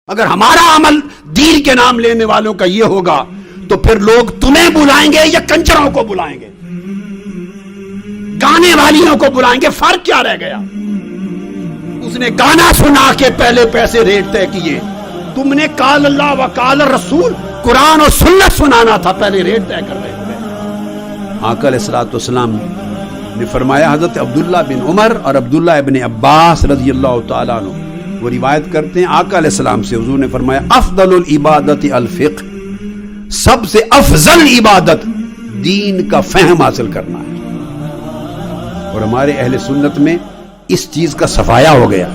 اگر ہمارا عمل دین کے نام لینے والوں کا یہ ہوگا تو پھر لوگ تمہیں بلائیں گے یا کنجروں کو بلائیں گے، گانے والیوں کو بلائیں گے، فرق کیا رہ گیا؟ اس نے گانا سنا کے پہلے پیسے ریٹ طے کیے، تم نے قال اللہ و قال الرسول قرآن اور سنت سنانا تھا، پہلے ریٹ طے کر رہے تھے۔ آقا علیہ الصلوۃ والسلام نے فرمایا، حضرت عبداللہ بن عمر اور عبداللہ ابن عباس رضی اللہ تعالیٰ عنہ وہ روایت کرتے ہیں، آقا علیہ السلام سے حضور نے فرمایا، افضل العبادت الفقہ، سب سے افضل عبادت دین کا فہم حاصل کرنا ہے۔ اور ہمارے اہل سنت میں اس چیز کا صفایا ہو گیا،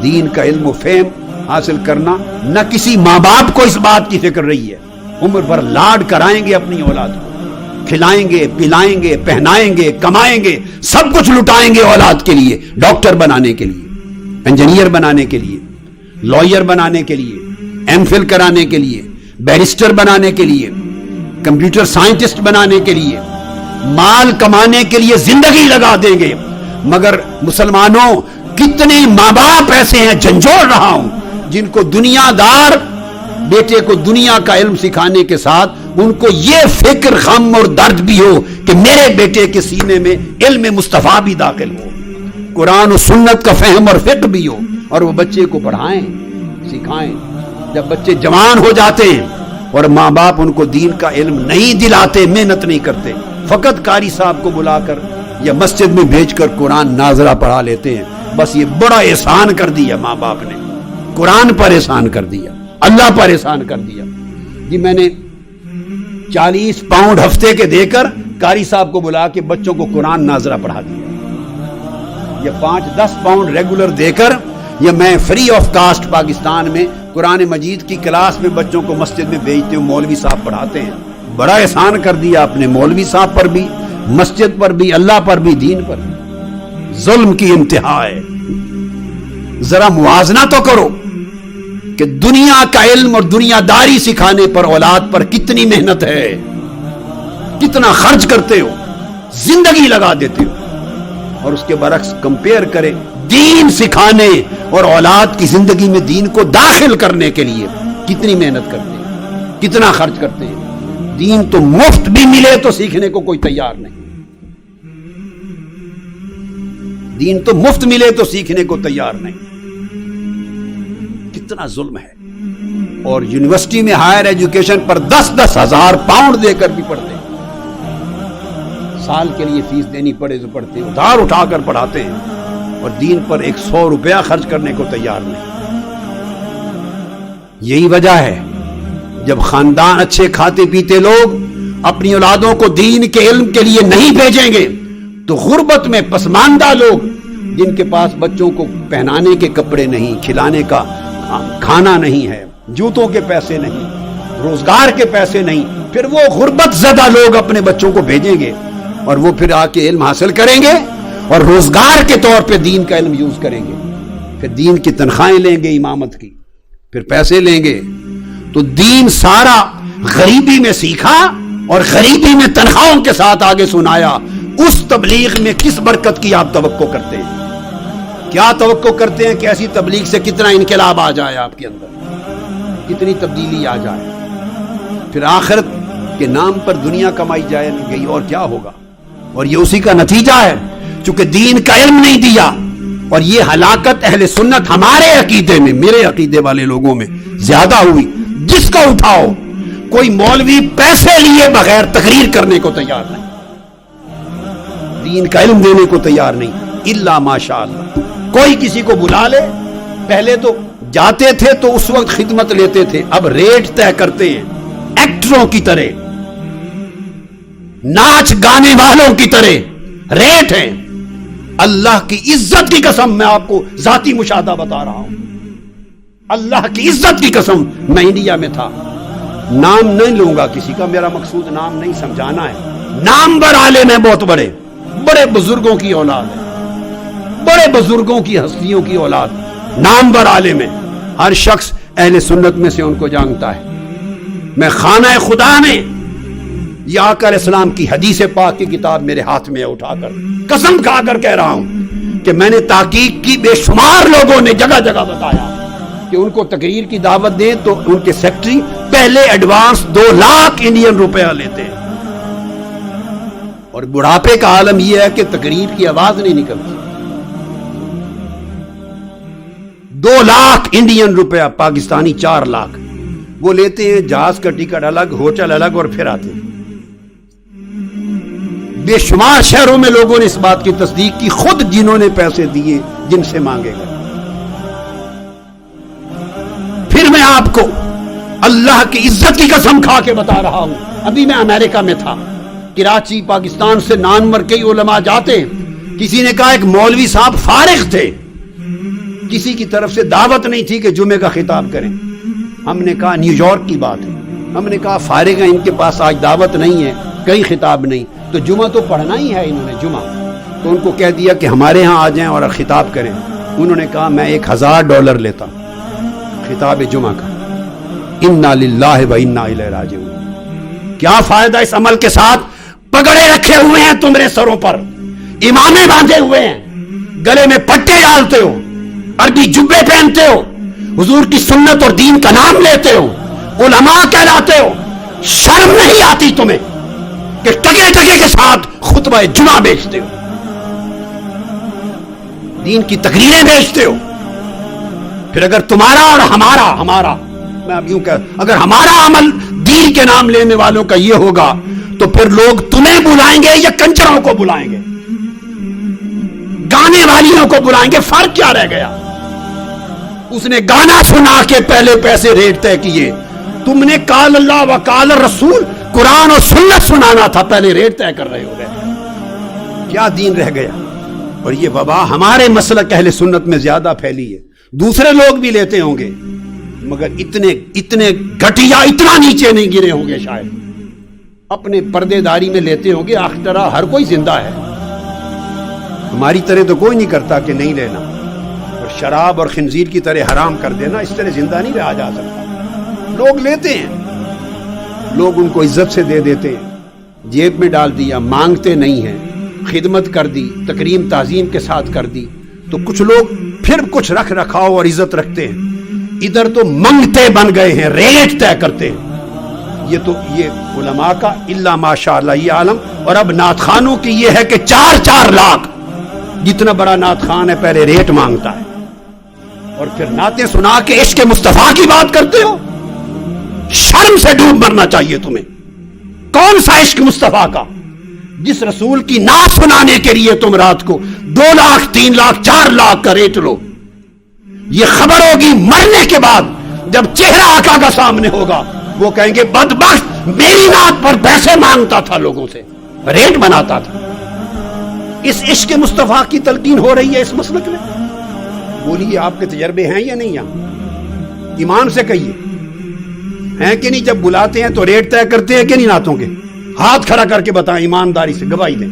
دین کا علم و فہم حاصل کرنا۔ نہ کسی ماں باپ کو اس بات کی فکر رہی ہے، عمر بھر لاڈ کرائیں گے اپنی اولاد کو، کھلائیں گے، پلائیں گے، پہنائیں گے، کمائیں گے، سب کچھ لٹائیں گے اولاد کے لیے، ڈاکٹر بنانے کے لیے، انجینئر بنانے کے لیے، لائر بنانے کے لیے، ایم فل کرانے کے لیے، بیرسٹر بنانے کے لیے، کمپیوٹر سائنٹسٹ بنانے کے لیے، مال کمانے کے لیے زندگی لگا دیں گے۔ مگر مسلمانوں کتنے ماں باپ ایسے ہیں، جھنجھوڑ رہا ہوں، جن کو دنیا دار بیٹے کو دنیا کا علم سکھانے کے ساتھ ان کو یہ فکر، غم اور درد بھی ہو کہ میرے بیٹے کے سینے میں علم مصطفیٰ بھی داخل ہو، قرآن و سنت کا فہم اور فقہ بھی ہو، اور وہ بچے کو پڑھائیں، سکھائیں۔ جب بچے جوان ہو جاتے ہیں اور ماں باپ ان کو دین کا علم نہیں دلاتے، محنت نہیں کرتے، فقط قاری صاحب کو بلا کر یا مسجد میں بھیج کر قرآن ناظرہ پڑھا لیتے ہیں، بس یہ بڑا احسان کر دیا ماں باپ نے، قرآن پر احسان کر دیا، اللہ پر احسان کر دیا۔ جی میں نے 40 پاؤنڈ ہفتے کے دے کر قاری صاحب کو بلا کے بچوں کو قرآن ناظرہ پڑھا دیا، یا 5-10 پاؤنڈ ریگولر دے کر، یا میں فری آف کاسٹ پاکستان میں قرآن مجید کی کلاس میں بچوں کو مسجد میں بھیجتے ہوں، مولوی صاحب پڑھاتے ہیں۔ بڑا احسان کر دیا اپنے مولوی صاحب پر بھی، مسجد پر بھی، اللہ پر بھی، دین پر بھی۔ ظلم کی انتہا ہے۔ ذرا موازنہ تو کرو کہ دنیا کا علم اور دنیا داری سکھانے پر اولاد پر کتنی محنت ہے، کتنا خرچ کرتے ہو، زندگی لگا دیتے ہو، اور اس کے برعکس کمپیئر کریں دین سکھانے اور اولاد کی زندگی میں دین کو داخل کرنے کے لیے کتنی محنت کرتے ہیں، کتنا خرچ کرتے ہیں۔ دین تو مفت بھی ملے تو سیکھنے کو کوئی تیار نہیں، دین تو مفت ملے تو سیکھنے کو تیار نہیں۔ کتنا ظلم ہے۔ اور یونیورسٹی میں ہائر ایجوکیشن پر 10-10 ہزار پاؤنڈ دے کر بھی پڑھتے ہیں، سال کے لیے فیس دینی پڑے تو پڑھتے ہیں، ادھار اٹھا کر پڑھاتے ہیں، اور دین پر 100 روپیہ خرچ کرنے کو تیار نہیں۔ یہی وجہ ہے جب خاندان اچھے کھاتے پیتے لوگ اپنی اولادوں کو دین کے علم کے لیے نہیں بھیجیں گے تو غربت میں پسماندہ لوگ جن کے پاس بچوں کو پہنانے کے کپڑے نہیں، کھلانے کا کھانا نہیں ہے، جوتوں کے پیسے نہیں، روزگار کے پیسے نہیں، پھر وہ غربت زدہ لوگ اپنے بچوں کو بھیجیں گے، اور وہ پھر آ کے علم حاصل کریں گے اور روزگار کے طور پہ دین کا علم یوز کریں گے، پھر دین کی تنخواہیں لیں گے امامت کی، پھر پیسے لیں گے۔ تو دین سارا غریبی میں سیکھا اور غریبی میں تنخواہوں کے ساتھ آگے سنایا۔ اس تبلیغ میں کس برکت کی آپ توقع کرتے ہیں؟ کیا توقع کرتے ہیں کہ ایسی تبلیغ سے کتنا انقلاب آ جائے آپ کے اندر، کتنی تبدیلی آ جائے، پھر آخرت کے نام پر دنیا کمائی جائے گئی اور کیا ہوگا؟ اور یہ اسی کا نتیجہ ہے، چونکہ دین کا علم نہیں دیا، اور یہ ہلاکت اہل سنت ہمارے عقیدے میں، میرے عقیدے والے لوگوں میں زیادہ ہوئی۔ جس کو اٹھاؤ کوئی مولوی پیسے لیے بغیر تقریر کرنے کو تیار نہیں، دین کا علم دینے کو تیار نہیں، الا ماشاء اللہ۔ کوئی کسی کو بلا لے، پہلے تو جاتے تھے تو اس وقت خدمت لیتے تھے، اب ریٹ طے کرتے ہیں ایکٹروں کی طرح، ناچ گانے والوں کی طرح ریٹ ہیں۔ اللہ کی عزت کی قسم میں آپ کو ذاتی مشاہدہ بتا رہا ہوں، اللہ کی عزت کی قسم، میں انڈیا میں تھا، نام نہیں لوں گا کسی کا، میرا مقصود نام نہیں سمجھانا ہے، نامور عالم ہیں، بہت بڑے بڑے بزرگوں کی اولاد ہے، بڑے بزرگوں کی ہستیوں کی اولاد، نامور عالم ہے، ہر شخص اہل سنت میں سے ان کو جانتا ہے۔ میں خانہ خدا میں یہ آقا علیہ السلام کی حدیث پاک کی کتاب میرے ہاتھ میں اٹھا کر قسم کھا کر کہہ رہا ہوں کہ میں نے تحقیق کی، بے شمار لوگوں نے جگہ جگہ بتایا کہ ان کو تقریر کی دعوت دیں تو ان کے سیکرٹری پہلے ایڈوانس 2 لاکھ انڈین روپیہ لیتے ہیں، اور بڑھاپے کا عالم یہ ہے کہ تقریر کی آواز نہیں نکلتی۔ 2 لاکھ انڈین روپیہ، پاکستانی 4 لاکھ وہ لیتے ہیں، جہاز کا ٹکٹ الگ، ہوٹل الگ، اور پھر آتے ہیں۔ بے شمار شہروں میں لوگوں نے اس بات کی تصدیق کی، خود جنہوں نے پیسے دیے جن سے مانگے گئے۔ پھر میں آپ کو اللہ کی عزت کی قسم کھا کے بتا رہا ہوں، ابھی میں امریکہ میں تھا، کراچی پاکستان سے نانور کئی علماء جاتے ہیں، کسی نے کہا ایک مولوی صاحب فارغ تھے، کسی کی طرف سے دعوت نہیں تھی کہ جمعے کا خطاب کریں۔ ہم نے کہا نیو یارک کی بات ہے، ہم نے کہا فارغ ہیں، ان کے پاس آج دعوت نہیں ہے، کئی خطاب نہیں، تو جمعہ تو پڑھنا ہی ہے انہوں نے جمعہ، تو ان کو کہہ دیا کہ ہمارے ہاں آ جائیں اور خطاب کریں۔ انہوں نے کہا میں $1000 لیتا خطاب جمعہ کا۔ انا للہ و انا الیہ راجعون۔ کیا فائدہ اس عمل کے ساتھ؟ پگڑے رکھے ہوئے ہیں تمہارے سروں پر، امامے باندھے ہوئے ہیں، گلے میں پٹے ڈالتے ہو، عربی جبے پہنتے ہو، حضور کی سنت اور دین کا نام لیتے ہو، علماء کہلاتے ہو، شرم نہیں آتی تمہیں کہ ٹکے ٹکے کے ساتھ خطبہ جمعہ بیچتے ہو، دین کی تقریریں بیچتے ہو؟ پھر اگر تمہارا اور ہمارا میں اب یوں کہ اگر ہمارا عمل دین کے نام لینے والوں کا یہ ہوگا تو پھر لوگ تمہیں بلائیں گے یا کنجروں کو بلائیں گے، گانے والیوں کو بلائیں گے؟ فرق کیا رہ گیا؟ اس نے گانا سنا کے پہلے پیسے ریٹ طے کیے، تم نے قال اللہ و قال الرسول قرآن اور سنت سنانا تھا، پہلے ریٹ طے کر رہے ہو گئے۔ کیا دین رہ گیا؟ اور یہ وبا ہمارے مسلک اہل سنت میں زیادہ پھیلی ہے، دوسرے لوگ بھی لیتے ہوں گے مگر اتنے گھٹیا، اتنا نیچے نہیں گرے ہوں گے، شاید اپنے پردے داری میں لیتے ہوں گے۔ آخر طرح ہر کوئی زندہ ہے، ہماری طرح تو کوئی نہیں کرتا کہ نہیں لینا، اور شراب اور خنزیر کی طرح حرام کر دینا، اس طرح زندہ نہیں رہا جا سکتا۔ لوگ لیتے ہیں، لوگ ان کو عزت سے دے دیتے ہیں، جیب میں ڈال دیا، مانگتے نہیں ہیں، خدمت کر دی، تکریم تعظیم کے ساتھ کر دی، تو کچھ لوگ پھر کچھ رکھ رکھاؤ اور عزت رکھتے ہیں، ادھر تو منگتے بن گئے ہیں، ریٹ طے کرتے ہیں۔ یہ علماء کا الا ماشاء اللہ یہ عالم، اور اب نعت خانوں کی یہ ہے کہ 4 لاکھ، جتنا بڑا نعت خان ہے پہلے ریٹ مانگتا ہے، اور پھر نعتیں سنا کے عشق مصطفیٰ کی بات کرتے ہو۔ شرم سے ڈوب مرنا چاہیے تمہیں۔ کون سا عشق مصطفیٰ کا؟ جس رسول کی نعت سنانے کے لیے تم رات کو 2 لاکھ 3 لاکھ 4 لاکھ کا ریٹ لو۔ یہ خبر ہوگی مرنے کے بعد، جب چہرہ آقا کا سامنے ہوگا، وہ کہیں گے بدبخت میری نعت پر پیسے مانگتا تھا، لوگوں سے ریٹ بناتا تھا۔ اس عشق مصطفیٰ کی تلقین ہو رہی ہے اس مسلک میں؟ بولیے آپ کے تجربے ہیں یا نہیں؟ یہاں ایمان سے کہیے ہیں کہ نہیں؟ جب بلاتے ہیں تو ریٹ طے کرتے ہیں کہ نہیں نعتوں کے؟ ہاتھ کھڑا کر کے بتائیں، ایمانداری سے گواہی دیں،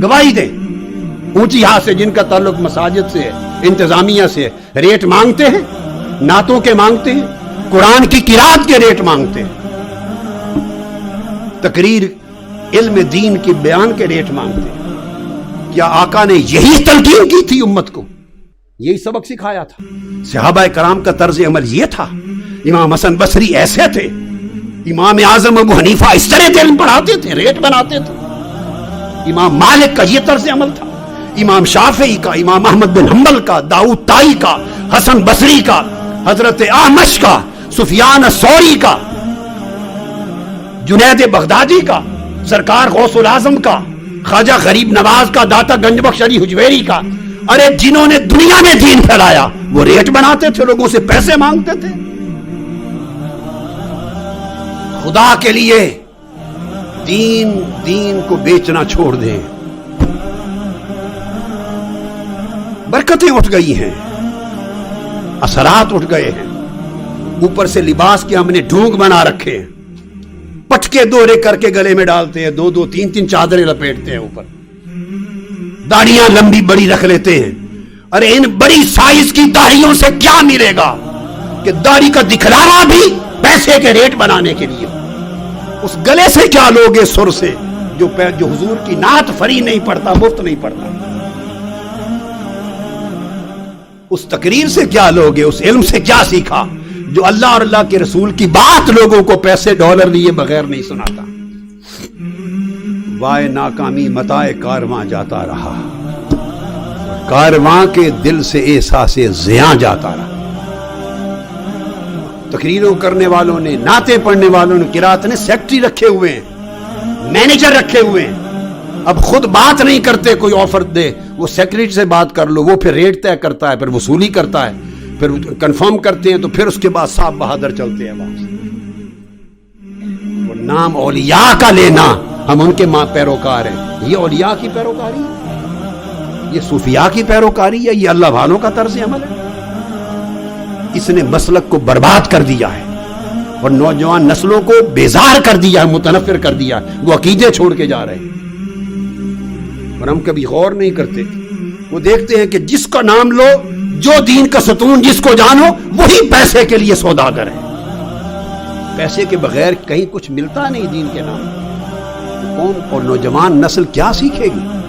گواہی دیں اونچی ہاتھ سے، جن کا تعلق مساجد سے ہے، انتظامیہ سے ہے۔ ریٹ مانگتے ہیں، نعتوں کے مانگتے ہیں، قرآن کی قرات کے ریٹ مانگتے ہیں، تقریر علم دین کی بیان کے ریٹ مانگتے ہیں۔ کیا آقا نے یہی تلقین کی تھی امت کو؟ یہی سبق سکھایا تھا؟ صحابہ کرام کا طرز عمل یہ تھا؟ امام حسن بصری ایسے تھے؟ امام اعظم ابو حنیفہ اس طرح علم پڑھاتے تھے، ریٹ بناتے تھے؟ امام مالک کا یہ طرز عمل تھا؟ امام شافعی کا، امام احمد بن حنبل کا، داؤد طائی کا، حسن بصری کا، حضرت احمش کا، سفیان الثوری کا، جنید بغدادی کا، سرکار غوث العظم کا، خواجہ غریب نواز کا، داتا گنج بخش علی حجویری کا؟ ارے جنہوں نے دنیا میں دین پھیلایا وہ ریٹ بناتے تھے، لوگوں سے پیسے مانگتے تھے؟ خدا کے لیے دین کو بیچنا چھوڑ دیں۔ برکتیں اٹھ گئی ہیں، اثرات اٹھ گئے ہیں، اوپر سے لباس کے ہم نے ڈھونگ بنا رکھے ہیں، پٹکے دورے کر کے گلے میں ڈالتے ہیں، 2 3 چادریں لپیٹتے ہیں اوپر، داڑیاں لمبی بڑی رکھ لیتے ہیں۔ ارے ان بڑی سائز کی داڑھیوں سے کیا ملے گا کہ داڑھی کا دکھلاوا بھی پیسے کے ریٹ بنانے کے لیے؟ اس گلے سے کیا لوگے سر سے جو حضور کی نعت فری نہیں پڑتا، مفت نہیں پڑتا؟ اس تقریر سے کیا لوگے؟ اس علم سے کیا سیکھا جو اللہ اور اللہ کے رسول کی بات لوگوں کو پیسے ڈالر لیے بغیر نہیں سناتا؟ وائے ناکامی متائے کارواں جاتا رہا، کارواں کے دل سے احساس زیاں جاتا رہا۔ تقریروں کرنے والوں نے، نعتیں پڑھنے والوں نے، قرات نے سیکٹری رکھے ہوئے ہیں، مینیجر رکھے ہوئے ہیں، اب خود بات نہیں کرتے، کوئی آفر دے وہ سیکریٹری سے بات کر لو، وہ پھر ریٹ طے کرتا ہے، پھر وصولی کرتا ہے، پھر کنفرم کرتے ہیں، تو پھر اس کے بعد صاحب بہادر چلتے ہیں وہاں سے۔ وہ نام اولیاء کا لینا، ہم ان کے پیروکار ہیں، یہ اولیاء کی پیروکاری ہے، یہ صوفیاء کی پیروکاری ہے، یہ اللہ والوں کا طرز عمل ہے۔ اس نے مسلک کو برباد کر دیا ہے اور نوجوان نسلوں کو بیزار کر دیا ہے، متنفر کر دیا ہے، وہ عقیدے چھوڑ کے جا رہے ہیں۔ اور ہم کبھی غور نہیں کرتے، وہ دیکھتے ہیں کہ جس کا نام لو، جو دین کا ستون جس کو جانو، وہی پیسے کے لیے سوداگر ہے۔ پیسے کے بغیر کہیں کچھ ملتا نہیں دین کے نام۔ قوم اور نوجوان نسل کیا سیکھے گی؟